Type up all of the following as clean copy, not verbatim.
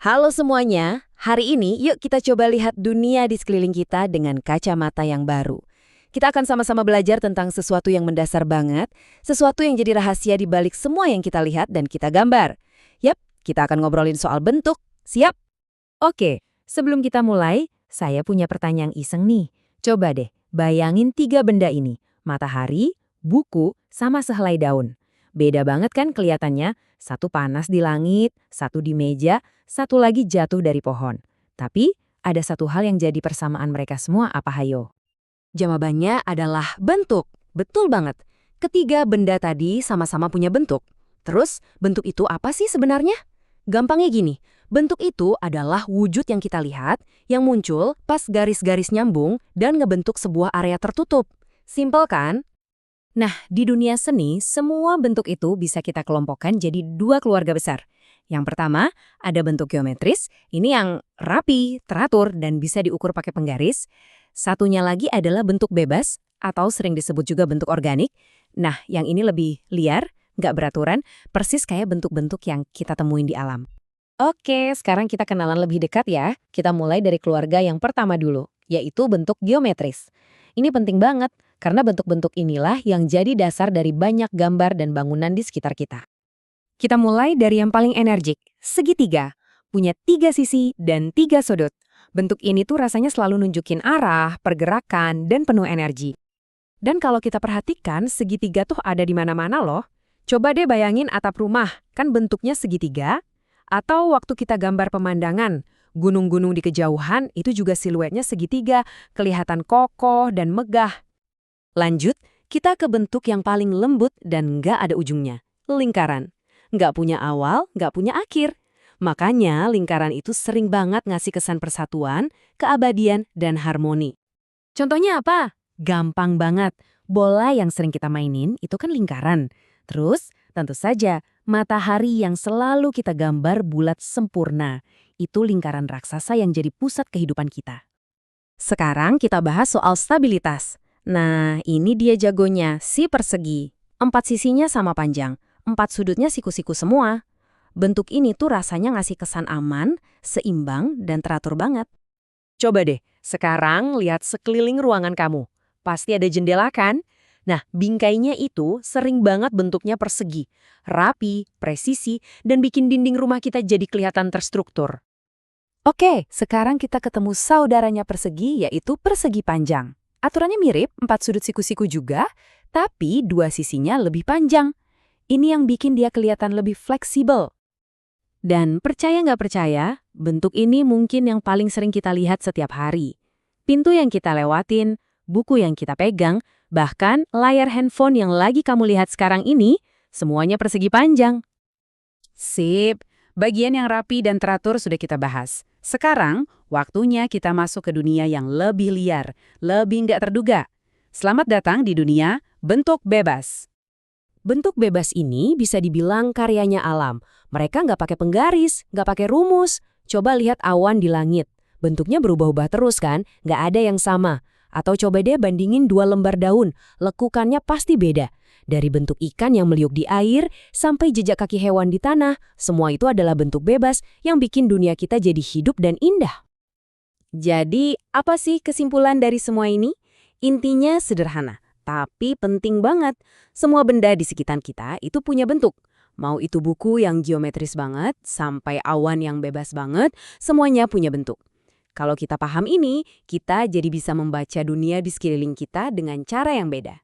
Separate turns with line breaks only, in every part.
Halo semuanya, hari ini yuk kita coba lihat dunia di sekeliling kita dengan kacamata yang baru. Kita akan sama-sama belajar tentang sesuatu yang mendasar banget, sesuatu yang jadi rahasia di balik semua yang kita lihat dan kita gambar. Yap, kita akan ngobrolin soal bentuk. Siap?
Oke, sebelum kita mulai, saya punya pertanyaan iseng nih. Coba deh, bayangin 3 benda ini. Matahari, buku, sama sehelai daun. Beda banget kan kelihatannya? Satu panas di langit, satu di meja, satu lagi jatuh dari pohon. Tapi, ada satu hal yang jadi persamaan mereka semua, apa hayo?
Jawabannya adalah bentuk. Betul banget. Ketiga benda tadi sama-sama punya bentuk. Terus, bentuk itu apa sih sebenarnya? Gampangnya gini, bentuk itu adalah wujud yang kita lihat, yang muncul pas garis-garis nyambung dan ngebentuk sebuah area tertutup. Simpel kan?
Nah, di dunia seni, semua bentuk itu bisa kita kelompokkan jadi 2 keluarga besar. Yang pertama, ada bentuk geometris, ini yang rapi, teratur, dan bisa diukur pakai penggaris. Satunya lagi adalah bentuk bebas, atau sering disebut juga bentuk organik. Nah, yang ini lebih liar, nggak beraturan, persis kayak bentuk-bentuk yang kita temuin di alam. Oke, sekarang kita kenalan lebih dekat ya. Kita mulai dari keluarga yang pertama dulu, yaitu bentuk geometris. Ini penting banget, karena bentuk-bentuk inilah yang jadi dasar dari banyak gambar dan bangunan di sekitar kita. Kita mulai dari yang paling energik, segitiga. Punya 3 sisi dan 3 sudut. Bentuk ini tuh rasanya selalu nunjukin arah, pergerakan, dan penuh energi. Dan kalau kita perhatikan, segitiga tuh ada di mana-mana loh. Coba deh bayangin atap rumah, kan bentuknya segitiga. Atau waktu kita gambar pemandangan, gunung-gunung di kejauhan itu juga siluetnya segitiga, kelihatan kokoh dan megah. Lanjut, kita ke bentuk yang paling lembut dan nggak ada ujungnya, lingkaran. Nggak punya awal, nggak punya akhir. Makanya lingkaran itu sering banget ngasih kesan persatuan, keabadian, dan harmoni. Contohnya apa? Gampang banget. Bola yang sering kita mainin itu kan lingkaran. Terus, tentu saja, matahari yang selalu kita gambar bulat sempurna. Itu lingkaran raksasa yang jadi pusat kehidupan kita. Sekarang kita bahas soal stabilitas. Nah, ini dia jagonya, si persegi. 4 sisinya sama panjang, 4 sudutnya siku-siku semua. Bentuk ini tuh rasanya ngasih kesan aman, seimbang, dan teratur banget. Coba deh, sekarang lihat sekeliling ruangan kamu. Pasti ada jendela kan? Nah, bingkainya itu sering banget bentuknya persegi, rapi, presisi, dan bikin dinding rumah kita jadi kelihatan terstruktur. Oke, sekarang kita ketemu saudaranya persegi, yaitu persegi panjang. Aturannya mirip, 4 sudut siku-siku juga, tapi 2 sisinya lebih panjang. Ini yang bikin dia kelihatan lebih fleksibel. Dan percaya nggak percaya, bentuk ini mungkin yang paling sering kita lihat setiap hari. Pintu yang kita lewatin, buku yang kita pegang, bahkan layar handphone yang lagi kamu lihat sekarang ini, semuanya persegi panjang. Sip, bagian yang rapi dan teratur sudah kita bahas. Sekarang, waktunya kita masuk ke dunia yang lebih liar, lebih nggak terduga. Selamat datang di dunia bentuk bebas. Bentuk bebas ini bisa dibilang karyanya alam. Mereka nggak pakai penggaris, nggak pakai rumus. Coba lihat awan di langit. Bentuknya berubah-ubah terus kan, nggak ada yang sama. Atau coba deh bandingin 2 lembar daun, lekukannya pasti beda. Dari bentuk ikan yang meliuk di air, sampai jejak kaki hewan di tanah, semua itu adalah bentuk bebas yang bikin dunia kita jadi hidup dan indah. Jadi, apa sih kesimpulan dari semua ini? Intinya sederhana, tapi penting banget. Semua benda di sekitar kita itu punya bentuk. Mau itu buku yang geometris banget, sampai awan yang bebas banget, semuanya punya bentuk. Kalau kita paham ini, kita jadi bisa membaca dunia di sekeliling kita dengan cara yang beda.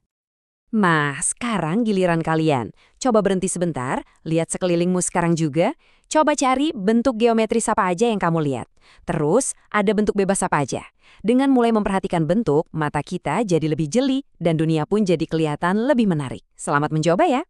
Nah, sekarang giliran kalian. Coba berhenti sebentar, lihat sekelilingmu sekarang juga. Coba cari bentuk geometris apa aja yang kamu lihat. Terus, ada bentuk bebas apa aja. Dengan mulai memperhatikan bentuk, mata kita jadi lebih jeli dan dunia pun jadi kelihatan lebih menarik. Selamat mencoba ya!